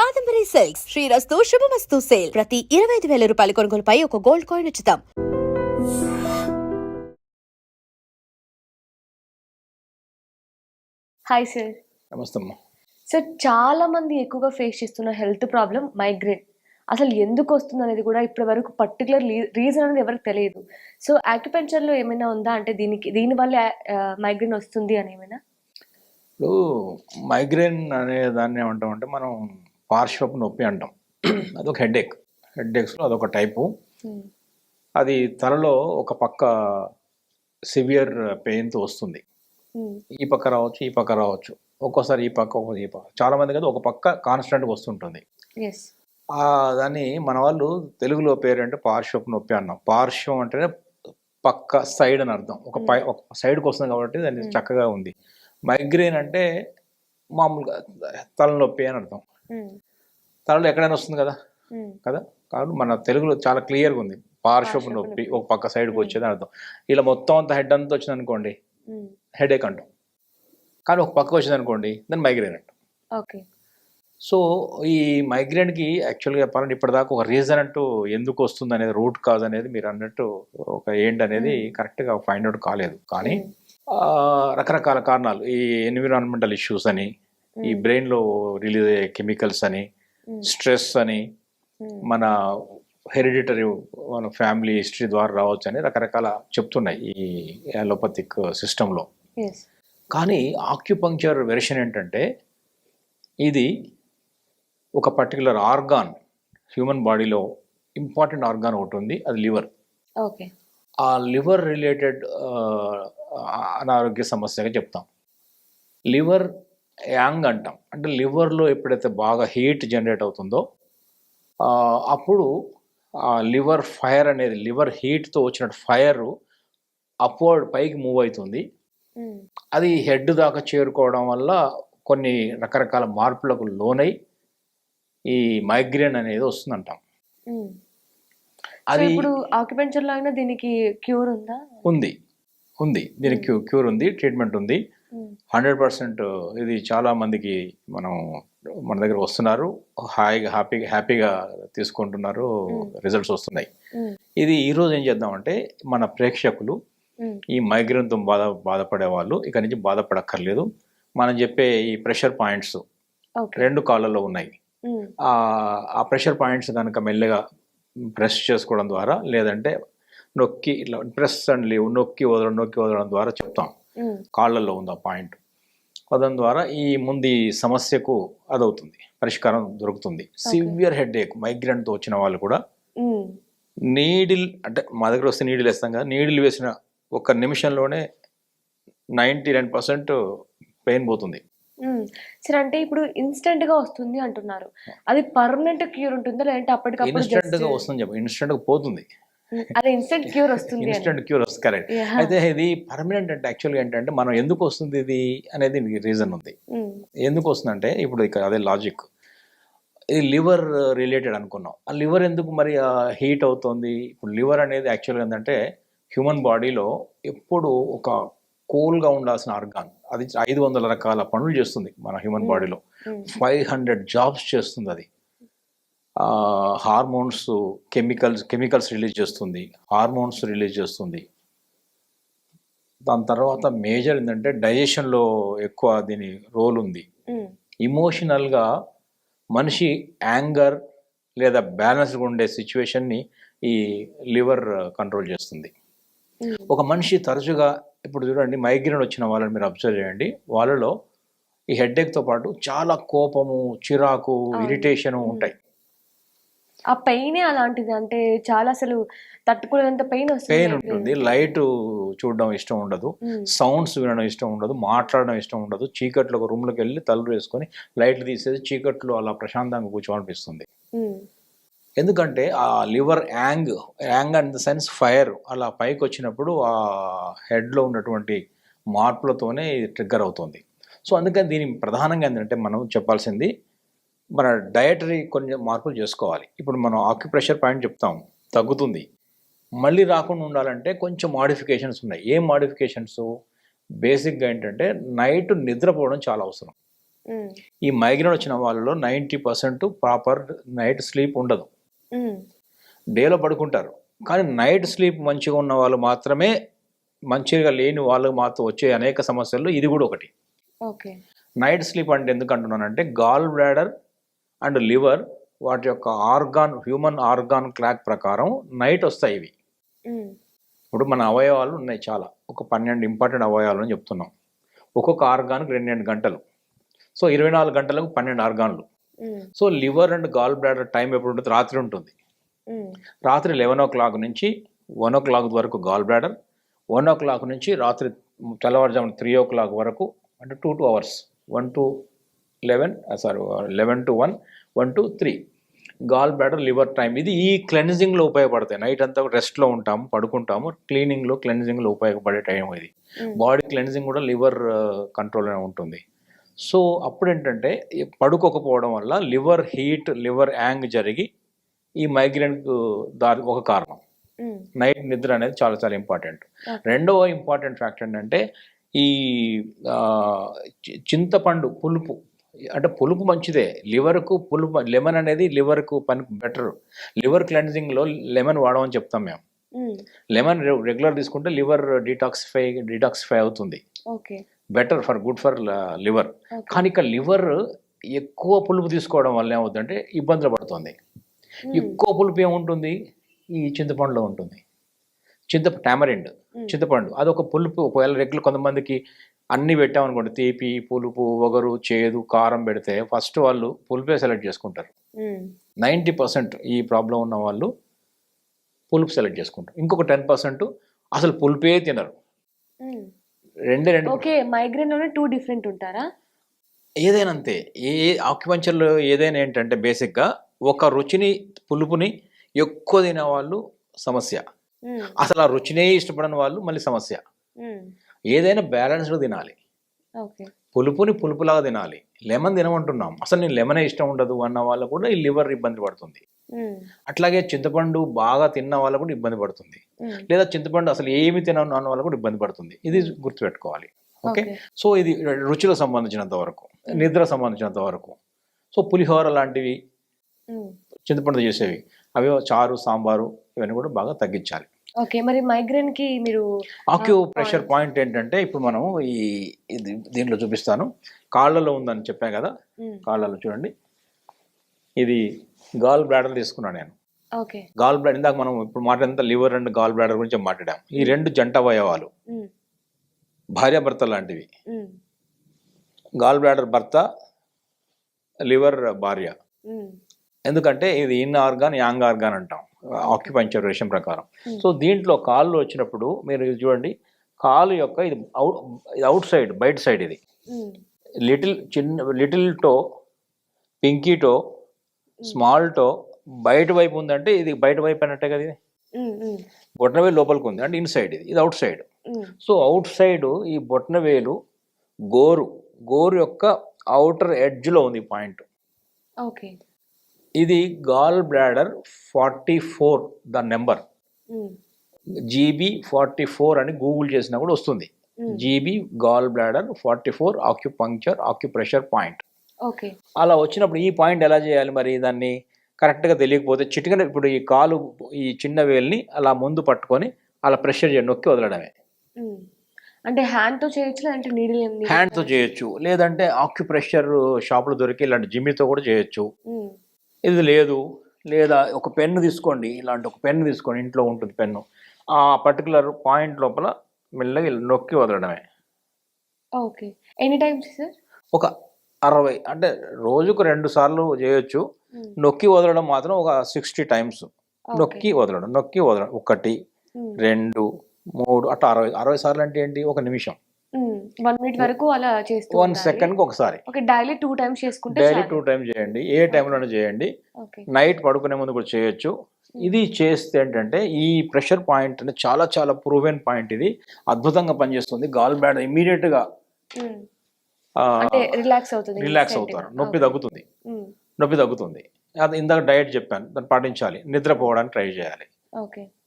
Kadambari silks శ్రీరస్తు శుభమస్తు sale ప్రతి 25,000 రూపాయల కొనుగోలుపై ఒక గోల్డ్ కాయిన్ ఉచితం. Hi sir. నమస్తే అమ్మా. సార్, చాలా మంది ఎక్కువగా ఫేస్ చేస్తున్న హెల్త్ ప్రాబ్లం మైగ్రేన్. అసలు ఎందుకు వస్తుంది అనేది కూడా ఇప్పటి వరకు పర్టికులర్ రీజన్ అనేది ఎవరికి తెలియదు. సో యాక్యుపెంచర్లో ఏమైనా ఉందా అంటే దీనివల్ల మైగ్రేన్ వస్తుంది అని ఏమైనా? ఇప్పుడు మైగ్రేన్ అనే దాన్ని ఏమంటామంటే మనం పార్శ్వపు నొప్పి అంటాం. అదొక హెడ్ఏక్స్లో అదొక టైపు. అది తలలో ఒక పక్క సివియర్ పెయిన్తో వస్తుంది. ఈ పక్క రావచ్చు, ఈ పక్క రావచ్చు, ఒక్కోసారి ఈ పక్క ఈ పక్క, చాలా మంది కదా ఒక పక్క కాన్స్టెంట్గా వస్తుంటుంది. దాన్ని మన వాళ్ళు తెలుగులో పేరంటే పార్శ్వపు నొప్పి అన్నాం. పార్శ్వం అంటేనే పక్క సైడ్ అని అర్థం. ఒక సైడ్కి వస్తుంది కాబట్టి దాన్ని చక్కగా ఉంది. మైగ్రేన్ అంటే మామూలుగా తలనొప్పి అని అర్థం. తలలో ఎక్కడైనా వస్తుంది కదా కాబట్టి మన తెలుగులో చాలా క్లియర్గా ఉంది. పార్శ్వపు నొప్పి ఒక పక్క సైడ్కి వచ్చేది అర్థం. ఇలా మొత్తం అంతా హెడ్ అంతా వచ్చింది అనుకోండి హెడేక్ అంటాం. కానీ ఒక పక్క వచ్చింది అనుకోండి దాన్ని మైగ్రేన్ అంటాం. ఓకే. సో ఈ మైగ్రేన్కి యాక్చువల్గా చెప్పాలంటే ఇప్పటిదాకా ఒక రీజన్ అంటూ ఎందుకు వస్తుంది అనేది, రూట్ కాజ్ అనేది మీరు అన్నట్టు ఒక ఏంటి అనేది కరెక్ట్గా ఫైండ్ అవుట్ కాలేదు. కానీ రకరకాల కారణాలు, ఈ ఎన్విరాన్మెంటల్ ఇష్యూస్ అని, ఈ బ్రెయిన్లో రిలీజ్ అయ్యే కెమికల్స్ అని, స్ట్రెస్ అని, మన హెరిడిటరీ మన ఫ్యామిలీ హిస్టరీ ద్వారా రావచ్చు అని రకరకాల చెప్తున్నాయి ఈ అలోపతిక్ సిస్టంలో. కానీ ఆక్యుపంక్చర్ వెర్షన్ ఏంటంటే ఇది ఒక పర్టికులర్ ఆర్గాన్, హ్యూమన్ బాడీలో ఇంపార్టెంట్ ఆర్గాన్ ఒకటి ఉంది, అది లివర్. ఓకే. ఆ లివర్ రిలేటెడ్ అనారోగ్య సమస్యగా చెప్తాం. లివర్ యాంగ్ అంటాం. అంటే లివర్లో ఎప్పుడైతే బాగా హీట్ జనరేట్ అవుతుందో అప్పుడు ఆ లివర్ ఫైర్ అనేది, లివర్ హీట్తో వచ్చిన ఫైర్ అప్వర్డ్ పైకి మూవ్ అవుతుంది. అది హెడ్ దాకా చేరుకోవడం వల్ల కొన్ని రకరకాల మార్పులకు లోనై ఈ మైగ్రేన్ అనేది వస్తుందంటాం. అది ఇప్పుడు ఆక్యుపెంచర్ లో అయినా దీనికి క్యూర్ ఉందా? ఉంది దీనికి క్యూర్ ఉంది, ట్రీట్మెంట్ ఉంది. 100% ఇది చాలా మందికి మన దగ్గర వస్తున్నారు, హ్యాపీగా తీసుకుంటున్నారు, రిజల్ట్స్ వస్తున్నాయి. ఇది ఈరోజు ఏం చేద్దామంటే మన ప్రేక్షకులు ఈ మైగ్రేన్తో బాధపడే వాళ్ళు ఇక నుంచి బాధపడక్కర్లేదు. మనం చెప్పే ఈ ప్రెషర్ పాయింట్స్ 2 కాళ్ళలో ఉన్నాయి. ఆ ప్రెషర్ పాయింట్స్ కనుక మెల్లగా ప్రెస్ చేసుకోవడం ద్వారా, లేదంటే నొక్కి ఇట్లా ప్రెస్ అండ్ లీవ్, నొక్కి వదలడం ద్వారా చెప్తాం. కాళ్ళల్లో ఉంది ఆ పాయింట్, వదలడం ద్వారా ఈ ముందు సమస్యకు అదవుతుంది, పరిష్కారం దొరుకుతుంది. సివియర్ హెడేక్ మైగ్రేన్తో వచ్చిన వాళ్ళు కూడా నీడిల్, అంటే మా దగ్గర వస్తే నీడిల్ వేస్తాం కదా, నీడిల్ వేసిన 1 నిమిషంలోనే 99% పెయిన్ పోతుంది. సరే, అంటే ఇప్పుడు ఇన్స్టెంట్ గా వస్తుంది అంటున్నారు, అది పర్మనెంట్ క్యూర్ ఉంటుందా లేదంటే అప్పటికప్పుడు ఇన్స్టెంట్ గా వస్తుంది చెప్పి ఇన్స్టెంట్ గా పోతుంది? అదే ఇన్స్టెంట్ క్యూర్ వస్తుంది. ఇన్స్టెంట్ క్యూర్ వస్తుంది, కరెక్ట్. అయితే ఇది పర్మనెంట్ అంటే యాక్చువల్గా ఏంటంటే మనం ఎందుకు వస్తుంది ఇది అనేది రీజన్ ఉంది. ఎందుకు వస్తుందంటే ఇప్పుడు ఇక్కడ అదే లాజిక్, ఇది లివర్ రిలేటెడ్ అనుకున్నాం. ఆ లివర్ ఎందుకు మరి హీట్ అవుతుంది? ఇప్పుడు లివర్ అనేది యాక్చువల్గా ఏంటంటే హ్యూమన్ బాడీలో ఎప్పుడు ఒక కూల్గా ఉండాల్సిన ఆర్గాన్. అది 500 రకాల పనులు చేస్తుంది మన హ్యూమన్ బాడీలో. 500 జాబ్స్ చేస్తుంది అది. హార్మోన్స్, కెమికల్స్ రిలీజ్ చేస్తుంది, హార్మోన్స్ రిలీజ్ చేస్తుంది. దాని తర్వాత మేజర్ ఏంటంటే డైజెషన్లో ఎక్కువ దీని రోల్ ఉంది. ఇమోషనల్గా మనిషి యాంగర్ లేదా బ్యాలెన్స్గా ఉండే సిచ్యువేషన్ని ఈ లివర్ కంట్రోల్ చేస్తుంది. ఒక మనిషి తరచుగా, ఇప్పుడు చూడండి మైగ్రేన్ వచ్చిన వాళ్ళని మీరు అబ్జర్వ్ చేయండి, వాళ్ళలో ఈ హెడ్ఏక్తో పాటు చాలా కోపము, చిరాకు, ఇరిటేషను ఉంటాయి. ఆ పెయిన్ అలాంటిది, అంటే చాలా అసలు తట్టుకునేంత పెయిన్ ఉంటుంది. లైట్ చూడడం ఇష్టం ఉండదు, సౌండ్స్ వినడం ఇష్టం ఉండదు, మాట్లాడడం ఇష్టం ఉండదు. చీకట్లో ఒక రూమ్లోకి వెళ్ళి తలుపు వేసుకొని లైట్లు తీసేసి చీకట్లో అలా ప్రశాంతంగా కూర్చోనిపిస్తుంది. ఎందుకంటే ఆ liver yang in the sense fire అలా పైకి వచ్చినప్పుడు ఆ హెడ్లో ఉన్నటువంటి మార్పులతోనే ఇది ట్రిగ్గర్ అవుతుంది. సో అందుకని దీని ప్రధానంగా ఏంటంటే మనం చెప్పాల్సింది, మన డయటరీ కొన్ని మార్పులు చేసుకోవాలి. ఇప్పుడు మనం ఆక్యుప్రెషర్ పాయింట్ చెప్తాం, తగ్గుతుంది. మళ్ళీ రాకుండా ఉండాలంటే కొంచెం మాడిఫికేషన్స్ ఉన్నాయి. ఏం మాడిఫికేషన్స్? బేసిక్గా ఏంటంటే నైట్ నిద్రపోవడం చాలా అవసరం. ఈ మైగ్రేన్ వచ్చిన వాళ్ళలో 90% ప్రాపర్ నైట్ స్లీప్ ఉండదు. డేలో పడుకుంటారు, కానీ నైట్ స్లీప్ మంచిగా ఉన్న వాళ్ళు మాత్రమే, మంచిగా లేని వాళ్ళకి మాత్రం వచ్చే అనేక సమస్యల్లో ఇది కూడా ఒకటి. ఓకే. నైట్ స్లీప్ అంటే ఎందుకు అంటున్నానంటే గాల్ బ్లాడర్ అండ్ లివర్ వాటి యొక్క హ్యూమన్ ఆర్గాన్ క్లాక్ ప్రకారం నైట్ వస్తాయి ఇవి. ఇప్పుడు మన అవయవాలు ఉన్నాయి చాలా, ఒక 12 ఇంపార్టెంట్ అవయవాలు అని చెప్తున్నాం. ఒక్కొక్క ఆర్గాన్కి 2 గంటలు, సో 24 గంటలకు 12 ఆర్గాన్లు. So liver and gall bladder time ఎప్పుడు ఉంటుంది? రాత్రి ఉంటుంది. రాత్రి 11 o'clock నుంచి 1 o'clock వరకు గాల్ బ్లాడర్, 1 o'clock నుంచి రాత్రి తెల్లవారుజామున 3 o'clock వరకు, అంటే 2 hours, 1 to 11 to 1, 1 to 3 gall bladder liver time. ఇది ఈ క్లెన్జింగ్లో ఉపయోగపడతాయి. నైట్ అంతా రెస్ట్లో ఉంటాము, పడుకుంటాము, క్లెన్జింగ్లో ఉపయోగపడే టైం ఇది. బాడీ క్లెన్జింగ్ కూడా లివర్ కంట్రోల్లోనే ఉంటుంది. సో అప్పుడు ఏంటంటే పడుకోకపోవడం వల్ల లివర్ హీట్, లివర్ యాంగ్ జరిగి ఈ మైగ్రేన్కు ఒక కారణం. నైట్ నిద్ర అనేది చాలా చాలా ఇంపార్టెంట్. రెండవ ఇంపార్టెంట్ ఫ్యాక్టర్ ఏంటంటే ఈ చింతపండు పులుపు, అంటే పులుపు మంచిదే లివర్కు. పులుపు, లెమన్ అనేది లివర్కు పని బెటర్. లివర్ క్లెన్జింగ్లో లెమన్ వాడమని చెప్తాం మేము. లెమన్ రెగ్యులర్ తీసుకుంటే లివర్ డిటాక్సిఫై అవుతుంది, బెటర్ గుడ్ ఫర్ లివర్. కానీ ఇక లివర్ ఎక్కువ పులుపు తీసుకోవడం వల్ల ఏమవుతుందంటే ఇబ్బందులు పడుతుంది. ఎక్కువ పులుపు ఏముంటుంది? ఈ చింతపండులో ఉంటుంది. టామరిండ్, చింతపండు, అదొక పులుపు. ఒకవేళ రెగ్యులర్ కొంతమందికి అన్ని పెట్టామనుకోండి, తీపి, పులుపు, ఒగరు, చేదు, కారం పెడితే ఫస్ట్ వాళ్ళు పులుపే సెలెక్ట్ చేసుకుంటారు. 90% ఈ ప్రాబ్లం ఉన్న వాళ్ళు పులుపు సెలెక్ట్ చేసుకుంటారు. ఇంకొక 10% అసలు పులుపే తినరు. రెండే. ఓకే. మైగ్రేన్ లోనే 2 డిఫరెంట్ ఉంటారా? ఏదైనా అంతే. ఆక్యుపంచర్లో ఏదైనా ఏంటంటే బేసిక్గా ఒక రుచిని, పులుపుని ఎక్కువ తినే వాళ్ళు సమస్య, అసలు ఆ రుచినే ఇష్టపడని వాళ్ళు మళ్ళీ సమస్య. ఏదైనా బ్యాలెన్స్లో తినాలి. పులుపుని పులుపులాగా తినాలి. లెమన్ తినమంటున్నాం, అసలు నేను లెమనే ఇష్టం ఉండదు అన్న వాళ్ళు కూడా ఈ లివర్ ఇబ్బంది పడుతుంది. అట్లాగే చింతపండు బాగా తిన్న వాళ్ళు కూడా ఇబ్బంది పడుతుంది, లేదా చింతపండు అసలు ఏమి తినను అన్న వాళ్ళు కూడా ఇబ్బంది పడుతుంది. ఇది గుర్తుపెట్టుకోవాలి. ఓకే. సో ఇది రుచులకు సంబంధించినంత వరకు, నిద్ర సంబంధించినంత వరకు. సో పులిహోర లాంటివి, చింతపండు చేసేవి, అవి చారు, సాంబారు, ఇవన్నీ కూడా బాగా తగ్గించాలి. ఓకే. మరి మైగ్రేన్ కి మీరు ఆక్యుప్రెషర్ పాయింట్ ఏంటంటే, ఇప్పుడు మనం దీంట్లో చూపిస్తాను. కాళ్ళలో ఉందని చెప్పాను కదా, కాళ్ళలో చూడండి. ఇది గాల్ బ్లాడర్ తీసుకున్నాను నేను. ఓకే. గాల్ బ్లాడర్ ఇందాక మనం ఇప్పుడు మాట్లాడినంత లివర్ అండ్ గాల్ బ్లాడర్ గురించి మాట్లాడాం. ఈ 2 జంట అవయవాలు, భార్యాభర్త లాంటివి. గాల్ బ్లాడర్ భర్త, లివర్ భార్య. ఎందుకంటే ఇది ఇన్ ఆర్గాన్, యాంగ్ ఆర్గాన్ అంటాం ఆక్యుపంచర్ విషయం ప్రకారం. సో దీంట్లో కాళ్ళు వచ్చినప్పుడు మీరు చూడండి, కాలు యొక్క ఇది అవుట్ సైడ్, బయట సైడ్, ఇది little toe, pinky toe, small toe బయట వైపు ఉందంటే ఇది బయట వైపు అన్నట్టే కదా. ఇది బొట్టనవేలు లోపలికి ఉంది అంటే ఇన్సైడ్, ఇది out side. So out side ఈ బొట్టనవేలు గోరు యొక్క అవుటర్ ఎడ్జ్లో ఉంది పాయింట్. ఓకే. ఇది గాల్ బ్లాడర్ 44, దాని నెంబర్ GB44 అని గూగుల్ చేసినా కూడా వస్తుంది. GB gall bladder 44 acupressure point. Okay. అలా వచ్చినప్పుడు ఈ పాయింట్ ఎలా చేయాలి మరి? దాన్ని కరెక్ట్గా తెలియకపోతే చిటికన ఇప్పుడు ఈ కాలు, ఈ చిన్న వేల్ని అలా ముందు పట్టుకొని అలా ప్రెషర్ చేయండి, నొక్కి వదలడమే. అంటే హ్యాండ్తో చేయొచ్చు, లేదంటే నీడిల్? హ్యాండ్తో చేయొచ్చు, లేదంటే ఆక్యుప్రెషర్ షాపులో దొరికి ఇలాంటి జిమ్మితో కూడా చేయొచ్చు. ఇది లేదా ఒక పెన్ను తీసుకోండి, ఇలాంటి ఒక పెన్ను తీసుకోండి, ఇంట్లో ఉంటుంది పెన్ను. ఆ పర్టికులర్ పాయింట్ లోపల మెల్లగా నొక్కి వదలడమే. ఓకే. ఎన్ని టైమ్స్ సార్? ఒక 60, అంటే రోజుకు 2 సార్లు చేయొచ్చు. నొక్కి వదలడం మాత్రం ఒక 60 times. నొక్కి వదలడం 1, 2, 3 అట్లా 60 సార్లు. అంటే ఏంటి? 1 నిమిషం, 1 minute వరకు అలా చేస్తూ 1 సెకండ్కి ఒకసారి. ఓకే. డైలీ 2 times చేసుకుంటే డైలీ 2 times చేయండి, ఏ టైంలోనే చేయండి. నైట్ పడుకునే ముందు కూడా చేయొచ్చు. ఇది చేస్తే ఏంటంటే ఈ ప్రెషర్ పాయింట్ అనేది చాలా చాలా ప్రూవెన్ పాయింట్. ఇది అద్భుతంగా పనిచేస్తుంది. గాల్ బ్లాడర్ ఇమీడియట్గా రిలాక్స్ అవుతారు, నొప్పి తగ్గుతుంది. అది ఇందాక డయట్ చెప్పాను, దాన్ని పాటించాలి. నిద్రపోవడానికి ట్రై చేయాలి.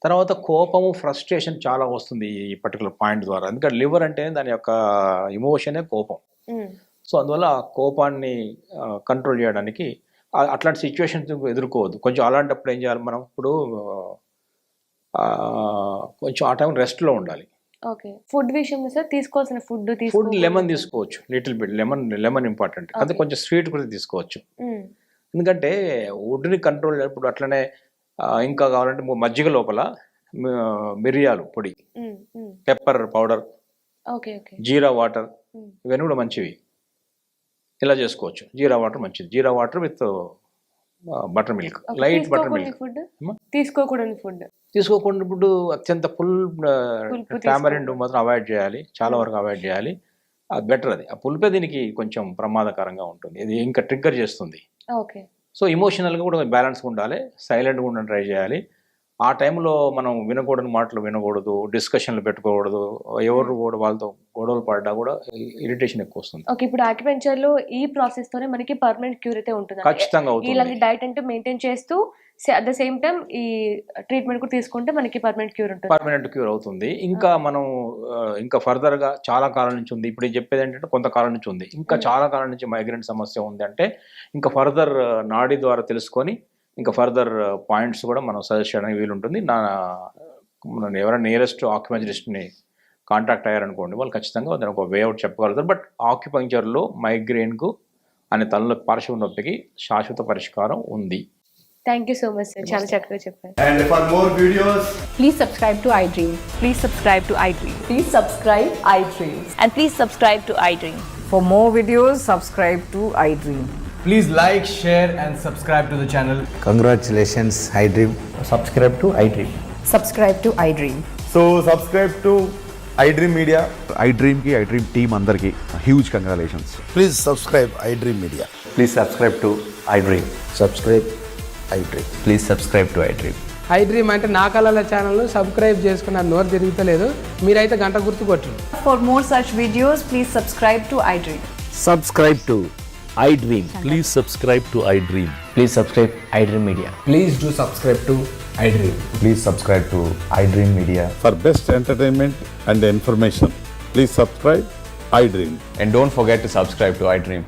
తర్వాత కోపము, ఫ్రస్ట్రేషన్ చాలా వస్తుంది ఈ పర్టికులర్ పాయింట్ ద్వారా. ఎందుకంటే లివర్ అంటే దాని యొక్క ఇమోషనే కోపం. సో అందువల్ల ఆ కోపాన్ని కంట్రోల్ చేయడానికి అట్లాంటి సిచ్యువేషన్స్ ఎదుర్కోవద్దు. కొంచెం అలాంటప్పుడు ఏం చేయాలి మనం, ఇప్పుడు కొంచెం ఆ టైం రెస్ట్లో ఉండాలి. ఓకే. ఫుడ్ విషయంలో సార్ తీసుకోవాల్సిన ఫుడ్ లెమన్ తీసుకోవచ్చు, లిటిల్ బిట్ లెమన్ ఇంపార్టెంట్. అదే కొంచెం స్వీట్ కూడా తీసుకోవచ్చు. ఎందుకంటే వుడ్ని కంట్రోల్ ఇప్పుడు అట్లనే ఇంకా కావాలంటే మజ్జిగ లోపల మిరియాలు పొడి, పెప్పర్ పౌడర్, జీరా వాటర్, ఇవన్నీ కూడా మంచివి. ఇలా చేసుకోవచ్చు. జీరా వాటర్ మంచిది. Jeera water with butter milk, light butter milk. తీసుకోకూడని ఫుడ్ ఇప్పుడు అత్యంత ఫుల్ టామరిండ్ మాత్రం అవాయిడ్ చేయాలి, చాలా వరకు అవాయిడ్ చేయాలి. అది బెటర్. అది ఆ పులిపే దీనికి కొంచెం ప్రమాదకరంగా ఉంటుంది, ఇది ఇంకా ట్రిగ్గర్ చేస్తుంది. సో ఇమోషనల్గా కూడా బ్యాలెన్స్గా ఉండాలి, సైలెంట్గా ఉండడం ట్రై చేయాలి. ఆ టైంలో మనం వినకూడని మాటలు వినకూడదు, డిస్కషన్లు పెట్టుకోకూడదు. ఎవరు కూడా వాళ్ళతో గొడవలు పడ్డా కూడా ఇరిటేషన్ ఎక్కువ వస్తుంది. ఓకే. ఇప్పుడు ఆక్యుపెంచర్ లో ఈ ప్రాసెస్ తోనే మనకి పర్మనెంట్ క్యూర్ అయితే ఉంటుంది. ఖచ్చితంగా అవుతుంది. ఇలాంటి డైట్ అంటే మెయింటైన్ చేస్తూ అట్ ద సేమ్ టైం ఈ ట్రీట్మెంట్ కూడా తీసుకుంటే మనకి పర్మనెంట్ క్యూర్ ఉంటుంది. పర్మనెంట్ క్యూర్ అవుతుంది. ఇంకా మనం ఇంకా ఫర్దర్ గా చాలా కాలం నుంచి ఉంది. ఇప్పుడు చెప్పేది ఏంటంటే కొంతకాలం నుంచి ఉంది, ఇంకా చాలా కాలం నుంచి మైగ్రేన్ సమస్య ఉంది అంటే ఇంకా ఫర్దర్ నాడీ ద్వారా తెలుసుకొని ఇంకా ఫర్దర్ పాయింట్స్ కూడా మనం సజెస్ట్ చేయడానికి వీలుంటుంది. ఎవరైనా నియరెస్ట్ ఆక్యుపంచరిస్ట్ని కాంటాక్ట్ అయ్యారనుకోండి, వాళ్ళు ఖచ్చితంగా దాని ఒక వేఅవుట్ చెప్పగలుగుతారు. బట్ ఆక్యుపంక్చర్లో మైగ్రేన్కు అనే తలనొప్పి, పార్శ్వ నొప్పికి శాశ్వత పరిష్కారం ఉంది. Thank you so much sir, చాలా చక్కగా చెప్పారు. And for more videos, Please subscribe to iDream. Please subscribe to iDream. Please subscribe iDream. And please subscribe to iDream. For more videos, subscribe to iDream. please like, share and subscribe to the channel. Congratulations, iDream. Subscribe to iDream. Subscribe to iDream. So subscribe to iDream Media. iDream ki iDream team andarki huge congratulations. Please subscribe iDream Media. Please subscribe to iDream. Subscribe iDream. Please subscribe to iDream. iDream అంటే నా కళల channel subscribe చేసుకున్న నోరు తిరుగుతలేదు, మీరైతే గంట గుర్తు కొట్టండి. For more such videos, please subscribe to iDream. Subscribe to iDream. Please subscribe to iDream. Please subscribe iDream Media. Please do subscribe to iDream. Please subscribe to iDream Media. For best entertainment and information, please subscribe iDream. And don't forget to subscribe to iDream.